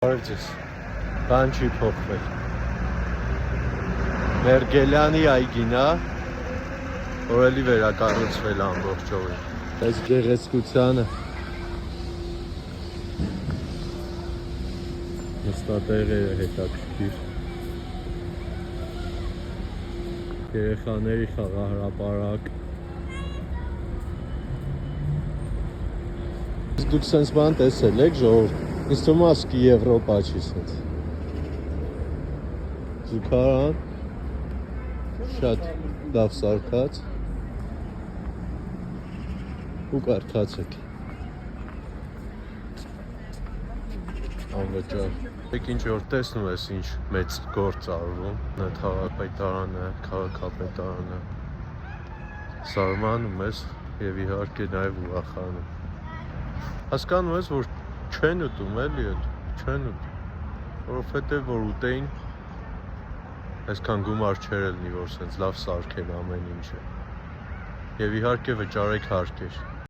Բարև ձեզ, բան չի փոխվել։ Մեր Գելյանի այգին է, որ էլի վերակառուցվել ամբողջովին։ Այս գեղեցկությանը նստատեղերը հետաքրքիր։ Երեխաների խաղահրապարակ։ Դուք սենց բան տեսել եք ժողովուրդ։ Ինձ թվում է ասկի Եվրոպա չի սենց։ Զուգարան շատ լավ սարքած ու կարդացեք անվճար։ Եք ինչ որ տեսնում ես ինչ մեծ գործ արվում, քաղաքապետարանը, քաղաքապետարանը զարմանում ես եւ իհարկե նաեւ ուրախանում։ Հասկանում ես, որ չեն ուտում էլի էլ, չեն ուտում, որովհետև որ ուտեին այսքան գումար չէր ելնի, որ սենց լավ սարքեն ամեն ինչը։ Եվ իհարկե վճարեք հարկեր։